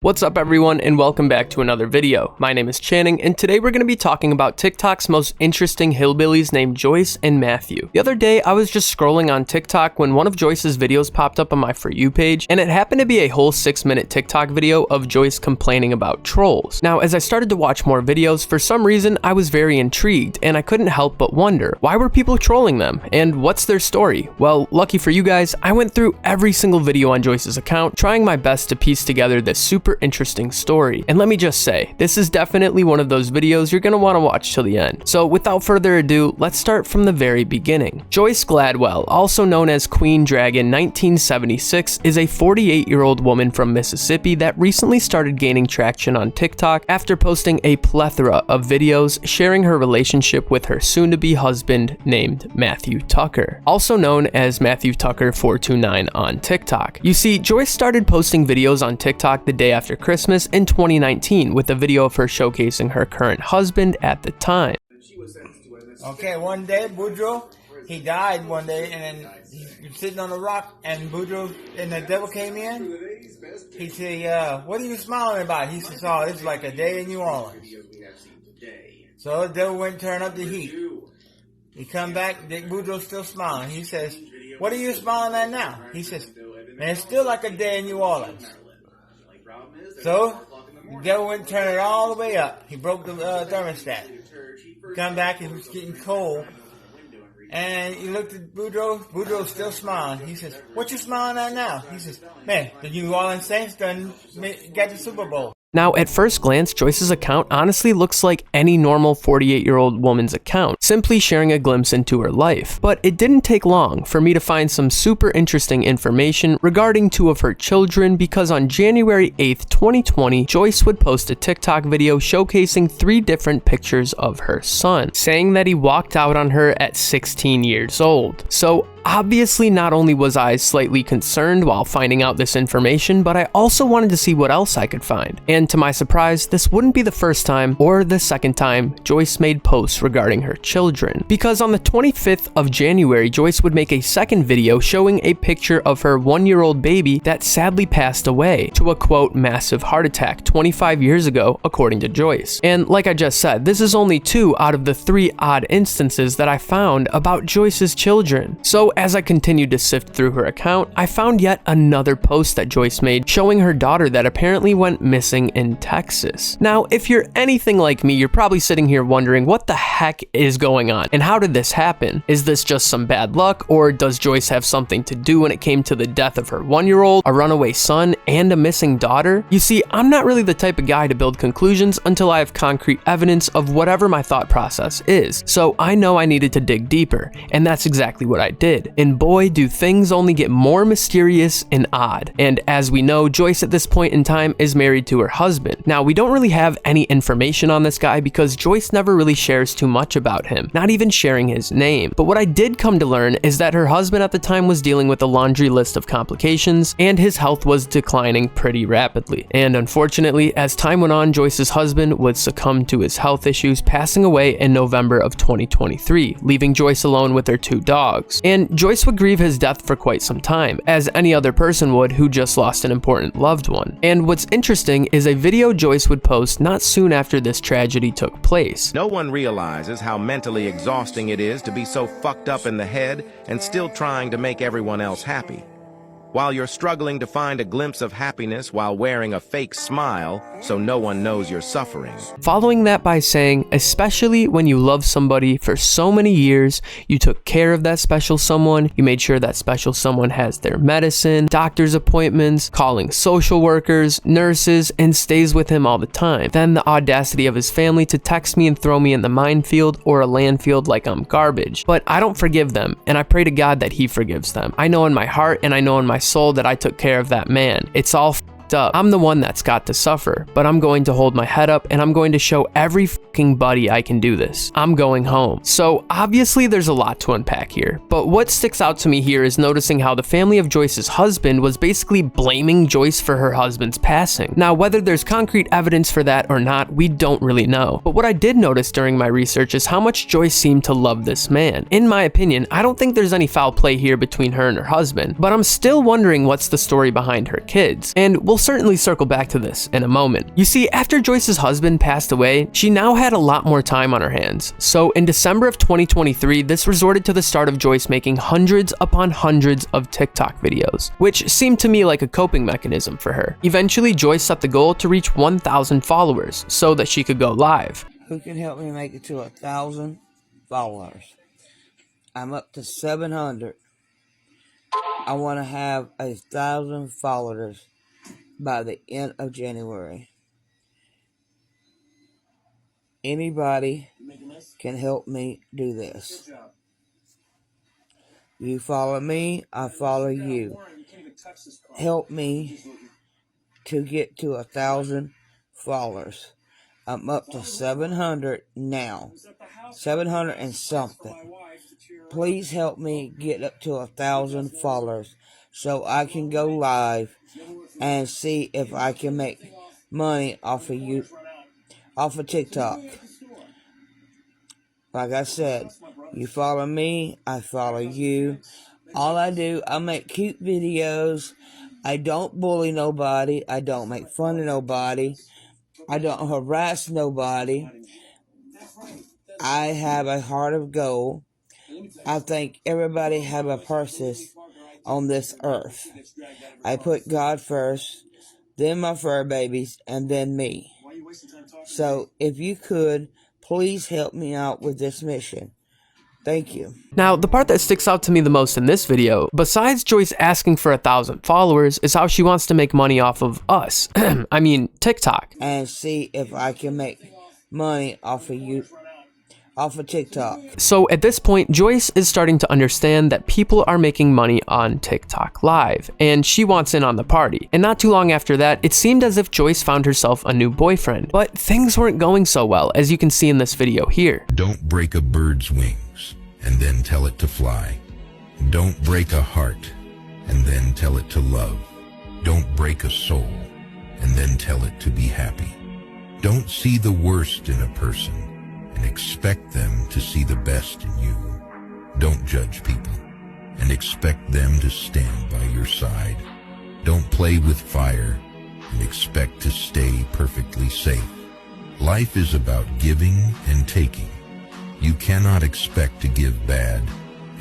What's up everyone, and welcome back to another video. My name is Channing, and today we're going to be talking about TikTok's most interesting hillbillies named Joyce and Matthew. The other day I was just scrolling on TikTok when one of Joyce's videos popped up on my For You page, and it happened to be a whole 6-minute TikTok video of Joyce complaining about trolls. Now as I started to watch more videos, for some reason I was very intrigued, and I couldn't help but wonder, why were people trolling them, and what's their story? Well, lucky for you guys, I went through every single video on Joyce's account, trying my best to piece together this super interesting story. And let me just say, this is definitely one of those videos you're gonna want to watch till the end. So without further ado, let's start from the very beginning. Joyce Gladwell, also known as Queen Dragon 1976, is a 48-year-old woman from Mississippi that recently started gaining traction on TikTok after posting a plethora of videos sharing her relationship with her soon-to-be husband named Matthew Tucker, also known as Matthew Tucker 429 on TikTok. You see, Joyce started posting videos on TikTok the day after Christmas in 2019 with a video of her showcasing her current husband at the time. Okay, one day Boudreaux, he died one day, and then he was sitting on a rock, and Boudreaux and the devil came in. He said, what are you smiling about? He says, oh, it's like a day in New Orleans. So the devil went and turned up the heat. He come back, Dick Boudreaux's still smiling. He says, what are you smiling at now? He says, man, it's still like a day in New Orleans. So, the devil went and turned it all the way up. He broke the thermostat. Come back, it was getting cold. And he looked at Boudreaux. Boudreaux's still smiling. He says, what you smiling at now? He says, man, the New Orleans Saints done got the Super Bowl. Now, at first glance, Joyce's account honestly looks like any normal 48-year-old woman's account, simply sharing a glimpse into her life. But it didn't take long for me to find some super interesting information regarding two of her children, because on January 8th, 2020, Joyce would post a TikTok video showcasing 3 different pictures of her son, saying that he walked out on her at 16 years old. So obviously, not only was I slightly concerned while finding out this information, but I also wanted to see what else I could find. And to my surprise, this wouldn't be the first time or the second time Joyce made posts regarding her children. Because on the 25th of January, Joyce would make a second video showing a picture of her 1-year-old baby that sadly passed away to a quote massive heart attack 25 years ago, according to Joyce. And like I just said, this is only 2 out of the 3 odd instances that I found about Joyce's children. So as I continued to sift through her account, I found yet another post that Joyce made showing her daughter that apparently went missing in Texas. Now, if you're anything like me, you're probably sitting here wondering what the heck is going on and how did this happen? Is this just some bad luck, or does Joyce have something to do when it came to the death of her 1-year-old, a runaway son, and a missing daughter? You see, I'm not really the type of guy to build conclusions until I have concrete evidence of whatever my thought process is. So I know I needed to dig deeper, and that's exactly what I did. And boy, do things only get more mysterious and odd. And as we know, Joyce at this point in time is married to her husband. Now, we don't really have any information on this guy because Joyce never really shares too much about him, not even sharing his name. But what I did come to learn is that her husband at the time was dealing with a laundry list of complications, and his health was declining pretty rapidly. And unfortunately, as time went on, Joyce's husband would succumb to his health issues, passing away in November of 2023, leaving Joyce alone with her 2 dogs. And Joyce would grieve his death for quite some time, as any other person would who just lost an important loved one. And what's interesting is a video Joyce would post not soon after this tragedy took place. No one realizes how mentally exhausting it is to be so fucked up in the head and still trying to make everyone else happy. While you're struggling to find a glimpse of happiness while wearing a fake smile so no one knows you're suffering. Following that by saying, especially when you love somebody for so many years, you took care of that special someone, you made sure that special someone has their medicine, doctor's appointments, calling social workers, nurses, and stays with him all the time. Then the audacity of his family to text me and throw me in the minefield or a landfill like I'm garbage. But I don't forgive them, and I pray to God that he forgives them. I know in my heart and I know in my soul that I took care of that man. It's all up. I'm the one that's got to suffer, but I'm going to hold my head up and I'm going to show every fucking buddy I can do this. I'm going home. So obviously there's a lot to unpack here, but what sticks out to me here is noticing how the family of Joyce's husband was basically blaming Joyce for her husband's passing. Now, whether there's concrete evidence for that or not, we don't really know. But what I did notice during my research is how much Joyce seemed to love this man. In my opinion, I don't think there's any foul play here between her and her husband, but I'm still wondering what's the story behind her kids. And we'll certainly circle back to this in a moment. You see, after Joyce's husband passed away, she now had a lot more time on her hands. So in December of 2023, this resorted to the start of Joyce making hundreds upon hundreds of TikTok videos, which seemed to me like a coping mechanism for her. Eventually, Joyce set the goal to reach 1,000 followers so that she could go live. Who can help me make it to 1,000 followers? I'm up to 700. I want to have 1,000 followers by the end of January. Anybody can help me do this. You follow me, I follow you. Help me to get to 1,000 followers. I'm up to 700 now. 700 and something. Please help me get up to 1,000 followers so I can go live and see if I can make money off of you, off of TikTok. Like I said, you follow me, I follow you. All I do, I make cute videos. I don't bully nobody. I don't make fun of nobody. I don't harass nobody. I have a heart of gold. I think everybody have a purpose on this earth. I put God first, then my fur babies, and then me. So if you could, please help me out with this mission. Thank you. Now, the part that sticks out to me the most in this video, besides Joyce asking for 1,000 followers, is how she wants to make money off of us. I mean, TikTok. And see if I can make money off of you, off of TikTok. So at this point, Joyce is starting to understand that people are making money on TikTok Live, and she wants in on the party. And not too long after that, it seemed as if Joyce found herself a new boyfriend. But things weren't going so well, as you can see in this video here. Don't break a bird's wings and then tell it to fly. Don't break a heart and then tell it to love. Don't break a soul and then tell it to be happy. Don't see the worst in a person and expect them to see the best in you. Don't judge people and expect them to stand by your side. Don't play with fire and expect to stay perfectly safe. Life is about giving and taking. You cannot expect to give bad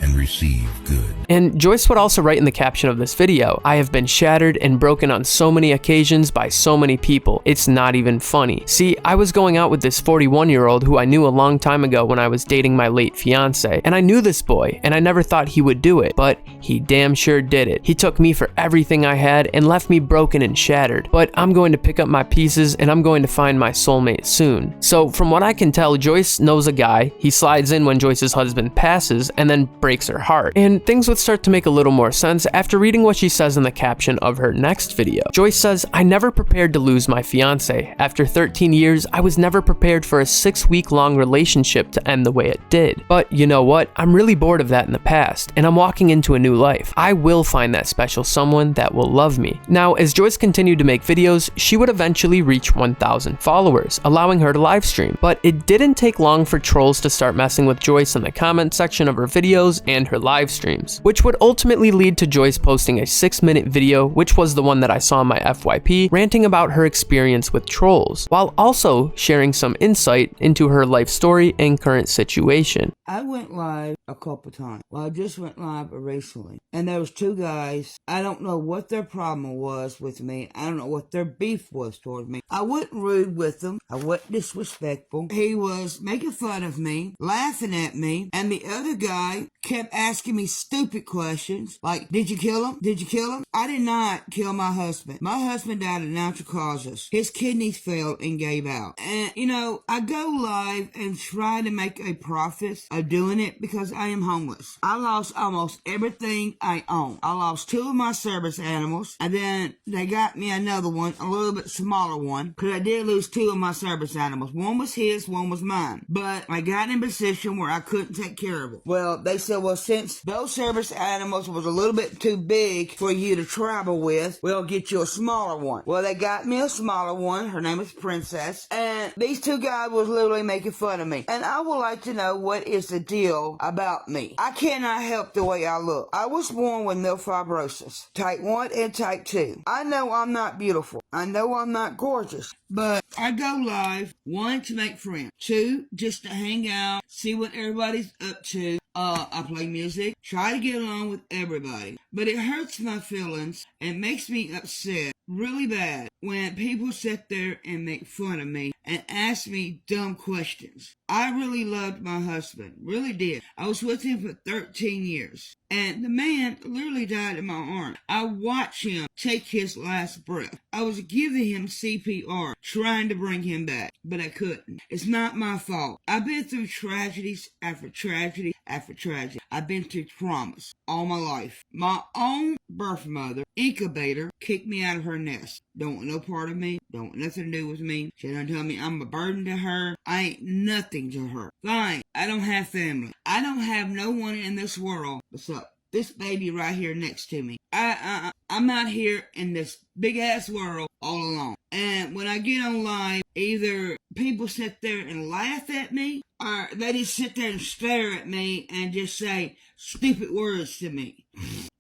and receive good. And Joyce would also write in the caption of this video, "I have been shattered and broken on so many occasions by so many people. It's not even funny." See, I was going out with this 41-year-old who I knew a long time ago when I was dating my late fiance, and I knew this boy, and I never thought he would do it, but he damn sure did it. He took me for everything I had and left me broken and shattered, but I'm going to pick up my pieces and I'm going to find my soulmate soon. So from what I can tell, Joyce knows a guy. He slides in when Joyce's husband passes and then breaks her heart. And things would start to make a little more sense after reading what she says in the caption of her next video. Joyce says, "I never prepared to lose my fiance. After 13 years, I was never prepared for a 6-week-long relationship to end the way it did. But you know what? I'm really bored of that in the past, and I'm walking into a new life. I will find that special someone that will love me." Now, as Joyce continued to make videos, she would eventually reach 1,000 followers, allowing her to live stream. But it didn't take long for trolls to start messing with Joyce in the comment section of her videos and her live streams, which would ultimately lead to Joyce posting a 6-minute video, which was the one that I saw in my FYP, ranting about her experience with trolls, while also sharing some insight into her life story and current situation. I went live a couple times. Well, I just went live recently. And there was 2 guys. I don't know what their problem was with me. I don't know what their beef was towards me. I wasn't rude with them. I wasn't disrespectful. He was making fun of me, laughing at me, and the other guy kept asking me stupid questions like, "Did you kill him? Did you kill him?" I did not kill my husband. My husband died of natural causes. His kidneys failed and gave out. And, you know, I go live and try to make a profit of doing it because I am homeless. I lost almost everything I own. I lost 2 of my service animals, and then they got me another one, a little bit smaller one, because I did lose 2 of my service animals. One was his, one was mine. But I got in a position where I couldn't take care of it. Well, they said, said, well, since those service animals was a little bit too big for you to travel with, we'll get you a smaller one. Well, they got me a smaller one. Her name is Princess. And these two guys was literally making fun of me. And I would like to know what is the deal about me. I cannot help the way I look. I was born with milk fibrosis, type 1 and type 2. I know I'm not beautiful. I know I'm not gorgeous. But I go live, 1, to make friends, 2, just to hang out, see what everybody's up to. I play music, try to get along with everybody. But it hurts my feelings and makes me upset really bad when people sit there and make fun of me and ask me dumb questions. I really loved my husband, really did. I was with him for 13 years. And the man literally died in my arms. I watched him take his last breath. I was giving him CPR, trying to bring him back, but I couldn't. It's not my fault. I've been through tragedies after tragedy after tragedy. I've been through traumas all my life. My own birth mother, incubator, kicked me out of her nest. Don't want no part of me. Don't want nothing to do with me. She don't tell me I'm a burden to her. I ain't nothing to her. Fine. I don't have family. I don't have no one in this world besides this baby right here next to me. I'm out here in this big ass world all alone. And when I get on live, either people sit there and laugh at me, or they just sit there and stare at me and just say stupid words to me.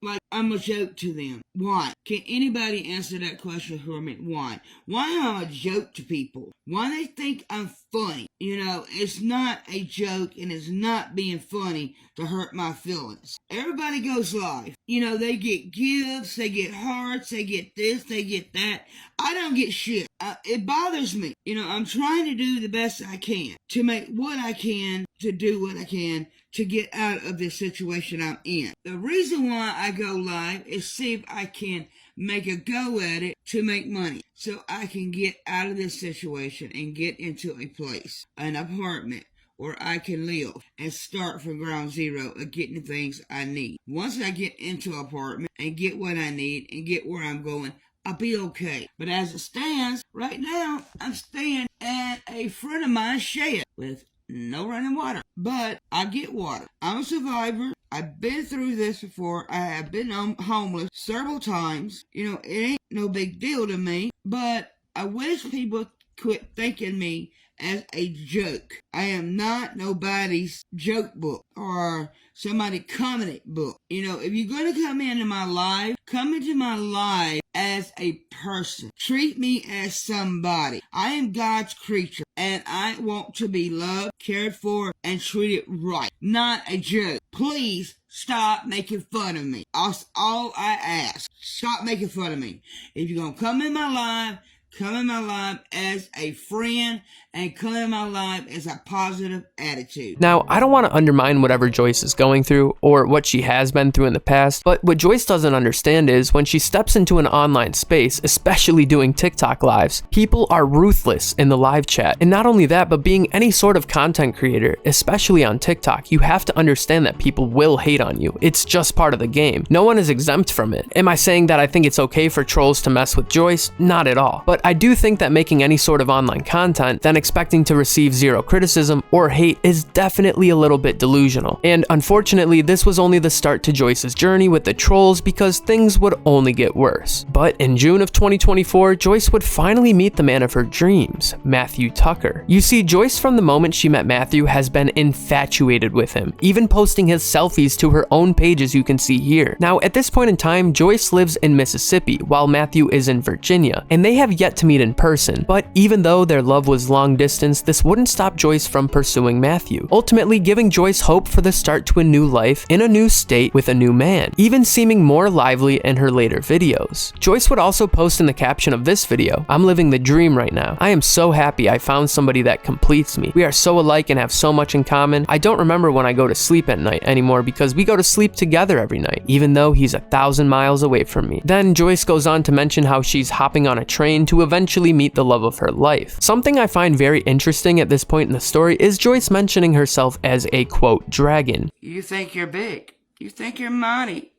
Like I'm a joke to them. Why? Can anybody answer that question for me? Why? Why am I a joke to people? Why they think I'm funny? You know, it's not a joke and it's not being funny to hurt my feelings. Everybody goes live. You know, they get gifts, they get hearts, they get this, they get that. I don't get shit. It bothers me. You know, I'm trying to do the best I can to make what I can, to do what I can to get out of this situation I'm in. The reason why I go live is see if I can make a go at it to make money so I can get out of this situation and get into a place, an apartment where I can live and start from ground zero of getting the things I need. Once I get into an apartment and get what I need and get where I'm going, I'll be okay. But as it stands, right now, I'm staying at a friend of mine's shed with no running water. But I get water. I'm a survivor. I've been through this before. I have been homeless several times. You know, it ain't no big deal to me. But I wish people quit thinking me as a joke. I am not nobody's joke book or somebody's comic book. You know, if you're going to come into my life, come into my life as a person. Treat me as somebody. I am God's creature and I want to be loved, cared for, and treated right. Not a joke. Please stop making fun of me. That's all I ask. Stop making fun of me. If you're going to come in my life, come in my life as a friend and come in my life as a positive attitude. Now, I don't want to undermine whatever Joyce is going through or what she has been through in the past, but what Joyce doesn't understand is when she steps into an online space, especially doing TikTok lives, people are ruthless in the live chat. And not only that, but being any sort of content creator, especially on TikTok, you have to understand that people will hate on you. It's just part of the game. No one is exempt from it. Am I saying that I think it's okay for trolls to mess with Joyce? Not at all. But I do think that making any sort of online content, then expecting to receive zero criticism or hate is definitely a little bit delusional. And unfortunately, this was only the start to Joyce's journey with the trolls because things would only get worse. But in June of 2024, Joyce would finally meet the man of her dreams, Matthew Tucker. You see, Joyce from the moment she met Matthew has been infatuated with him, even posting his selfies to her own page as you can see here. Now, at this point in time, Joyce lives in Mississippi while Matthew is in Virginia, and they have yet to meet in person. But even though their love was long distance, this wouldn't stop Joyce from pursuing Matthew, ultimately giving Joyce hope for the start to a new life in a new state with a new man, even seeming more lively in her later videos. Joyce would also post in the caption of this video, "I'm living the dream right now. I am so happy I found somebody that completes me. We are so alike and have so much in common. I don't remember when I go to sleep at night anymore because we go to sleep together every night, even though he's 1,000 miles away from me." Then Joyce goes on to mention how she's hopping on a train to eventually meet the love of her life. Something I find very interesting at this point in the story is Joyce mentioning herself as a quote dragon. You think you're big. You think you're mighty.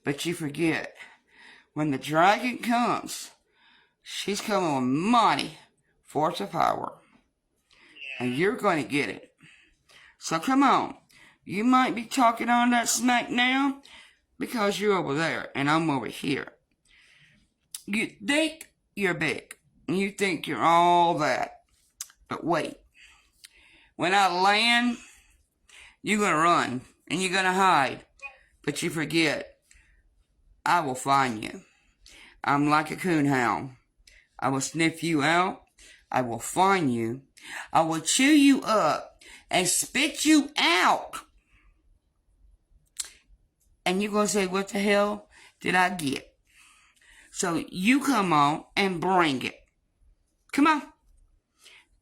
But you forget, when the dragon comes, she's coming with mighty force of power. And you're going to get it. So come on. You might be talking on that smack now because you're over there and I'm over here. You think you're big. You think you're all that. But wait. When I land, you're going to run and you're going to hide. But you forget, I will find you. I'm like a coonhound. I will sniff you out. I will find you. I will chew you up and spit you out. And you're going to say, what the hell did I get? So you come on and bring it. Come on.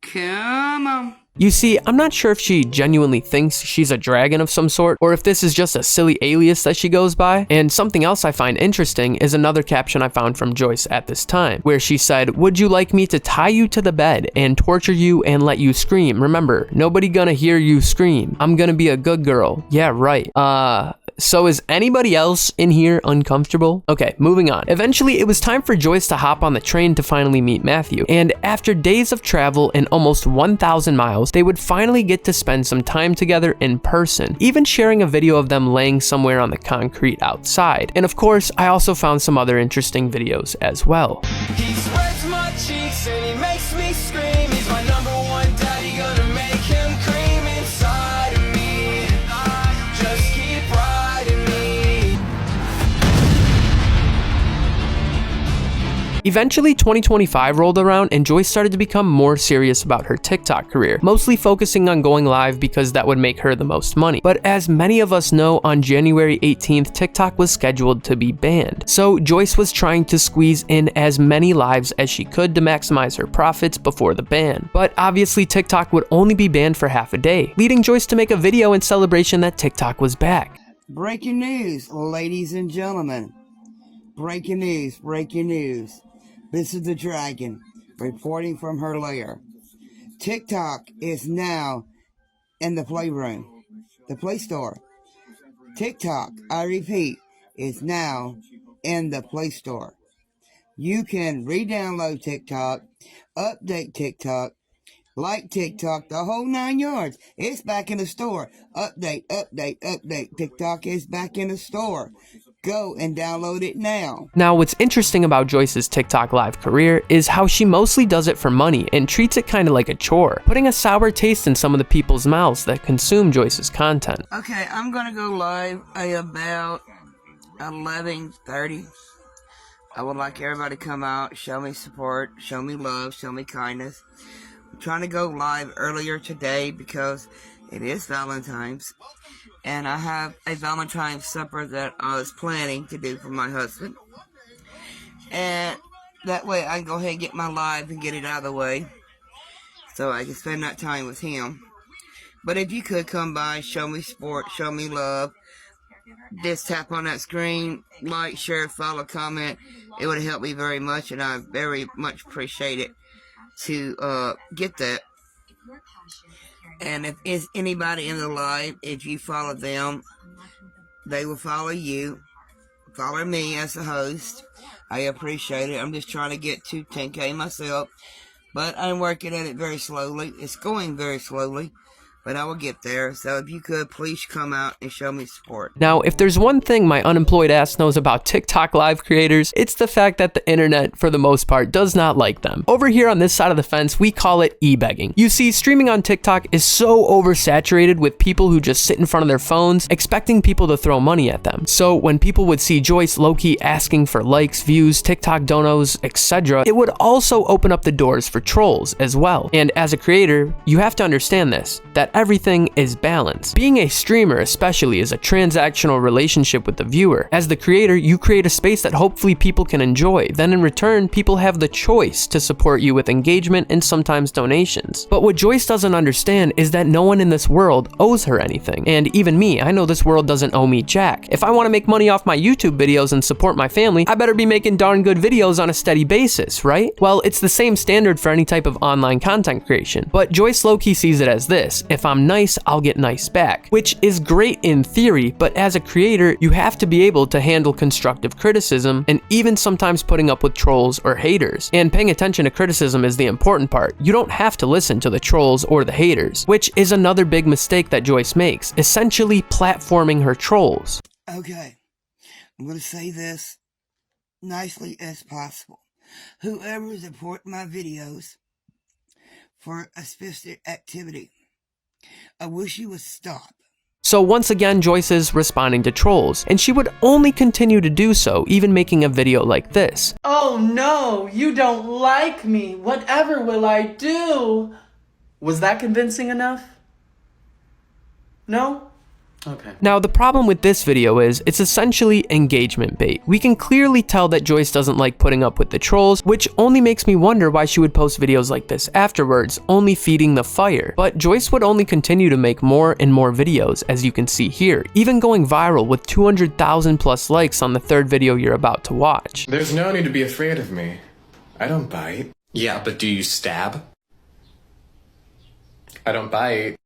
Come on. You see, I'm not sure if she genuinely thinks she's a dragon of some sort, or if this is just a silly alias that she goes by. And something else I find interesting is another caption I found from Joyce at this time, where she said, "Would you like me to tie you to the bed and torture you and let you scream? Remember, nobody gonna hear you scream. I'm gonna be a good girl." Yeah, right. So is anybody else in here uncomfortable? Okay, moving on. Eventually, it was time for Joyce to hop on the train to finally meet Matthew. And after days of travel and almost 1,000 miles, they would finally get to spend some time together in person, even sharing a video of them laying somewhere on the concrete outside. And of course, I also found some other interesting videos as well. He spreads my cheeks and he makes me scream. He's my number one daddy, gonna make him cream inside of me. Just keep riding me. Eventually, 2025 rolled around and Joyce started to become more serious about her TikTok career, mostly focusing on going live because that would make her the most money. But as many of us know, on January 18th, TikTok was scheduled to be banned. So Joyce was trying to squeeze in as many lives as she could to maximize her profits before the ban. But obviously TikTok would only be banned for half a day, leading Joyce to make a video in celebration that TikTok was back. Breaking news, ladies and gentlemen. Breaking news, breaking news. This is the dragon reporting from her lair. TikTok is now in the playroom, the Play Store. TikTok, I repeat, is now in the Play Store. You can re-download TikTok, update TikTok, like TikTok, the whole 9 yards. It's back in the store. Update, update, update. TikTok is back in the store. Go and download it now. Now, what's interesting about Joyce's TikTok live career is how she mostly does it for money and treats it kind of like a chore, putting a sour taste in some of the people's mouths that consume Joyce's content. Okay, I'm gonna go live at about 11:30. I would like everybody to come out, show me support, show me love, show me kindness. I'm trying to go live earlier today because it is Valentine's. And I have a Valentine's supper that I was planning to do for my husband. And that way I can go ahead and get my live and get it out of the way, so I can spend that time with him. But if you could come by, show me support, show me love, just tap on that screen, like, share, follow, comment. It would help me very much, and I very much appreciate it to get that. And if it's anybody in the live, if you follow them, they will follow you. Follow me as a host. I appreciate it. I'm just trying to get to 10K myself, but I'm working at it very slowly. It's going very slowly, but I will get there. So if you could, please come out and show me support. Now, if there's one thing my unemployed ass knows about TikTok live creators, it's the fact that the internet, for the most part, does not like them. Over here on this side of the fence, we call it e-begging. You see, streaming on TikTok is so oversaturated with people who just sit in front of their phones, expecting people to throw money at them. So when people would see Joyce low-key asking for likes, views, TikTok donos, etc., it would also open up the doors for trolls as well. And as a creator, you have to understand this, that everything is balanced. Being a streamer especially is a transactional relationship with the viewer. As the creator, you create a space that hopefully people can enjoy. Then in return, people have the choice to support you with engagement and sometimes donations. But what Joyce doesn't understand is that no one in this world owes her anything. And even me, I know this world doesn't owe me jack. If I want to make money off my YouTube videos and support my family, I better be making darn good videos on a steady basis, right? Well, it's the same standard for any type of online content creation. But Joyce low-key sees it as this. If if I'm nice, I'll get nice back, which is great in theory, but as a creator, you have to be able to handle constructive criticism and even sometimes putting up with trolls or haters. And paying attention to criticism is the important part. You don't have to listen to the trolls or the haters, which is another big mistake that Joyce makes, essentially platforming her trolls. Okay, I'm going to say this nicely as possible. Whoever is reporting my videos for a specific activity, I wish you would stop. So once again, Joyce is responding to trolls, and she would only continue to do so, even making a video like this. Oh no, you don't like me. Whatever will I do? Was that convincing enough? No? Okay. Now, the problem with this video is it's essentially engagement bait. We can clearly tell that Joyce doesn't like putting up with the trolls, which only makes me wonder why she would post videos like this afterwards, only feeding the fire. But Joyce would only continue to make more and more videos, as you can see here, even going viral with 200,000 plus likes on the third video you're about to watch. There's no need to be afraid of me. I don't bite. Yeah, but do you stab? I don't bite.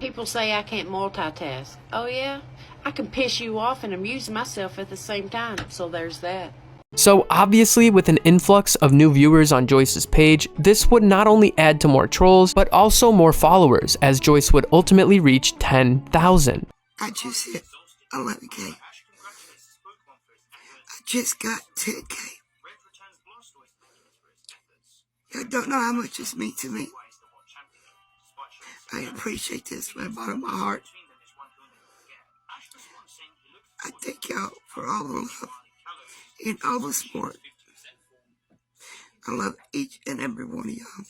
People say I can't multitask. Oh yeah? I can piss you off and amuse myself at the same time, so there's that. So obviously, with an influx of new viewers on Joyce's page, this would not only add to more trolls, but also more followers, as Joyce would ultimately reach 10,000. I just hit 11K. I just got 10K. I don't know how much this means to me. I appreciate this from the bottom of my heart. I thank y'all for all the love and all the support. I love each and every one of y'all.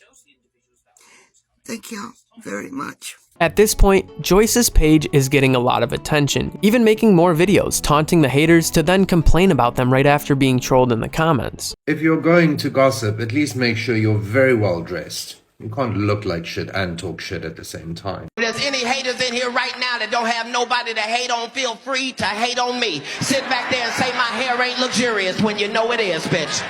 Thank y'all very much. At this point, Joyce's page is getting a lot of attention, even making more videos taunting the haters to then complain about them right after being trolled in the comments. If you're going to gossip, at least make sure you're very well dressed. You can't look like shit and talk shit at the same time. If there's any haters in here right now that don't have nobody to hate on, feel free to hate on me. Sit back there and say my hair ain't luxurious when you know it is, bitch.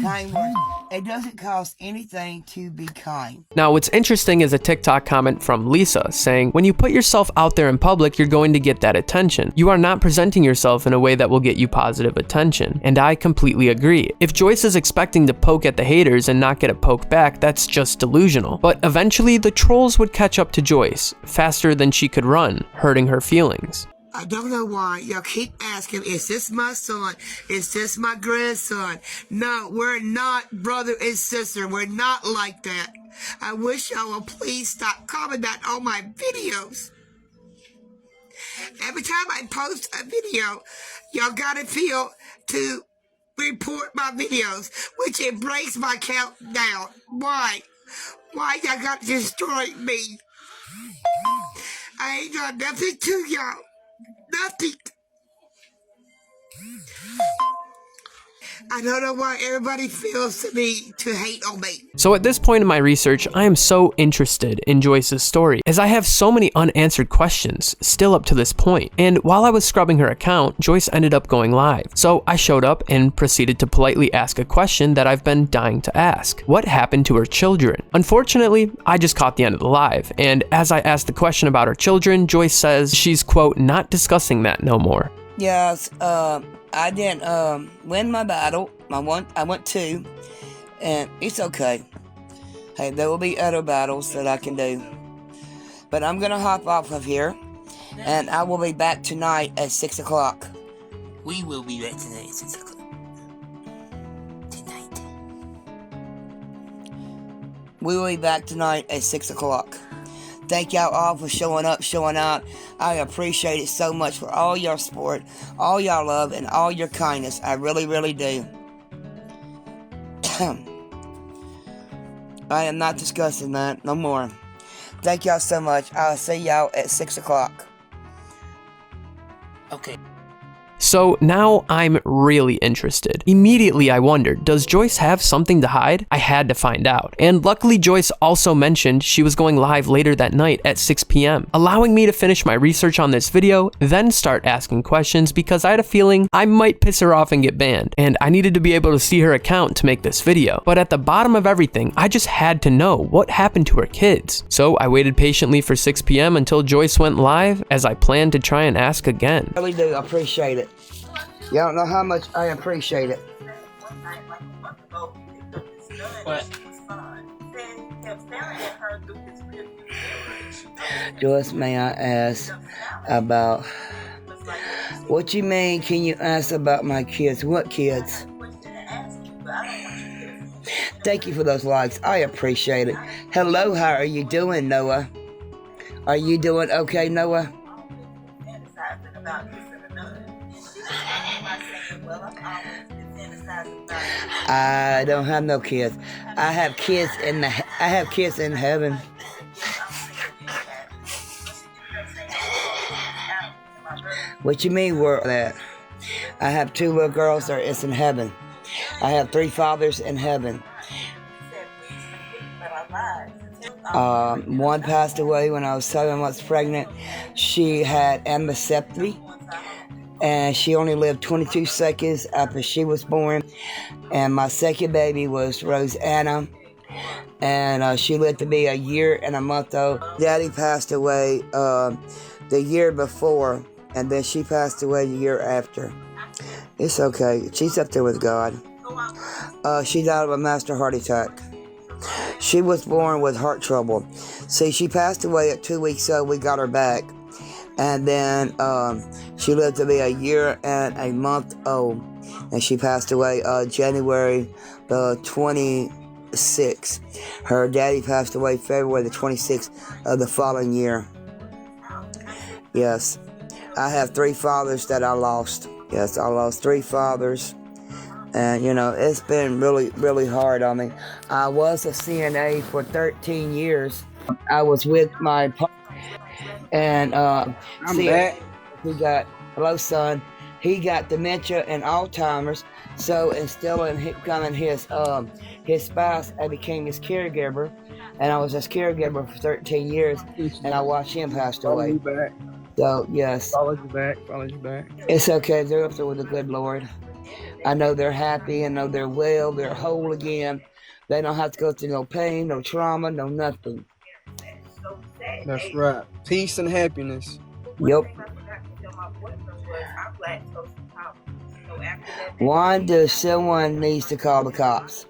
Kind words. It doesn't cost anything to be kind. Now, what's interesting is a TikTok comment from Lisa saying, when you put yourself out there in public, you're going to get that attention. You are not presenting yourself in a way that will get you positive attention. And I completely agree. If Joyce is expecting to poke at the haters and not get a poke back, that's just delusional. But eventually, the trolls would catch up to Joyce faster than she could run, hurting her feelings. I don't know why y'all keep asking, is this my son? Is this my grandson? No, we're not brother and sister. We're not like that. I wish y'all will please stop commenting that on my videos. Every time I post a video, y'all gotta feel to report my videos, which it breaks my count down. Why? Why y'all gotta destroy me? I ain't done nothing to y'all. Nothing. I don't know why everybody feels to me to hate on me. So at this point in my research, I am so interested in Joyce's story, as I have so many unanswered questions still up to this point. And while I was scrubbing her account, Joyce ended up going live. So I showed up and proceeded to politely ask a question that I've been dying to ask. What happened to her children? Unfortunately, I just caught the end of the live, and as I asked the question about her children, Joyce says she's, quote, not discussing that no more. Yes, I didn't win my battle. I went 2, and it's okay. Hey, there will be other battles that I can do. But I'm gonna hop off of here, and I will be back tonight at 6 o'clock. We will be back tonight at 6 o'clock. Tonight. We will be back tonight at 6 o'clock. Thank y'all all for showing up, showing out. I appreciate it so much for all your support, all y'all love, and all your kindness. I really, really do. I am not discussing that no more. Thank y'all so much. I'll see y'all at 6 o'clock. Okay. So now I'm really interested. Immediately I wondered, does Joyce have something to hide? I had to find out. And luckily Joyce also mentioned she was going live later that night at 6 p.m., allowing me to finish my research on this video, then start asking questions because I had a feeling I might piss her off and get banned, and I needed to be able to see her account to make this video. But at the bottom of everything, I just had to know what happened to her kids. So I waited patiently for 6 p.m. until Joyce went live, as I planned to try and ask again. I really do appreciate it. You don't know how much I appreciate it. What? Joyce, may I ask about... What you mean, can you ask about my kids? What kids? Thank you for those likes. I appreciate it. Hello, how are you doing, Noah? Are you doing okay, Noah? I don't have no kids. I have kids in heaven. What you mean, where that? I have 2 little girls that is in heaven. I have 3 fathers in heaven. One passed away when I was 7 months pregnant. She had ancestry, and she only lived 22 seconds after she was born. And my second baby was Rosanna, and she lived to be a year and a month old. Daddy passed away the year before, and then she passed away the year after. It's okay. She's up there with God. She died of a master heart attack. She was born with heart trouble. See, she passed away at 2 weeks old. We got her back. And then she lived to be a year and a month old. And she passed away January the 26th. Her daddy passed away February the 26th of the following year. Yes. I have 3 fathers that I lost. Yes, I lost 3 fathers. And, you know, it's been really, really hard on me. I was a CNA for 13 years. I was with my partner. And, he got, hello, son. He got dementia and Alzheimer's. So, instilling his spouse, I became his caregiver. And I was his caregiver for 13 years. And I watched him pass away. So, yes. Follow you back. It's okay. They're up there with the good Lord. I know they're happy. I know they're well. They're whole again. They don't have to go through no pain, no trauma, no nothing. That's right. Peace and happiness. Yep. Why does someone needs to call the cops?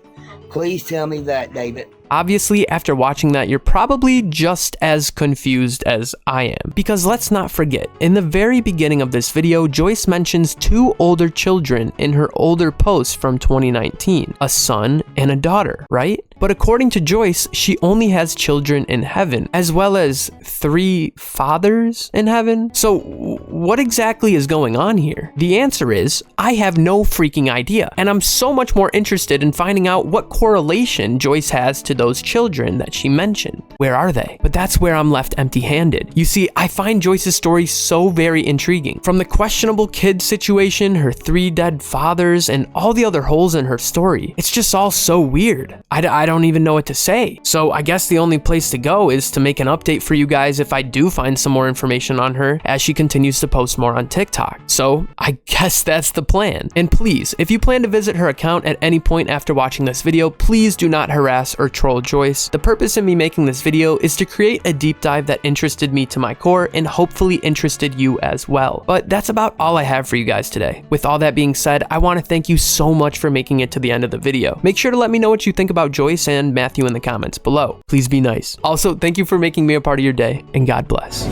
Please tell me that, David. Obviously, after watching that, you're probably just as confused as I am. Because let's not forget, in the very beginning of this video, Joyce mentions 2 older children in her older post from 2019, a son and a daughter, right? But according to Joyce, she only has children in heaven, as well as 3 fathers in heaven. So what exactly is going on here? The answer is, I have no freaking idea. And I'm so much more interested in finding out what correlation Joyce has to those children that she mentioned. Where are they? But that's where I'm left empty-handed. You see, I find Joyce's story so very intriguing. From the questionable kid situation, her 3 dead fathers, and all the other holes in her story. It's just all so weird. I don't even know what to say. So I guess the only place to go is to make an update for you guys if I do find some more information on her as she continues to post more on TikTok. So I guess that's the plan. And please, if you plan to visit her account at any point after watching this video, please do not harass or troll Joyce. The purpose in me making this video is to create a deep dive that interested me to my core and hopefully interested you as well. But that's about all I have for you guys today. With all that being said, I want to thank you so much for making it to the end of the video. Make sure to let me know what you think about Joyce and Matthew in the comments below. Please be nice. Also, thank you for making me a part of your day, and God bless.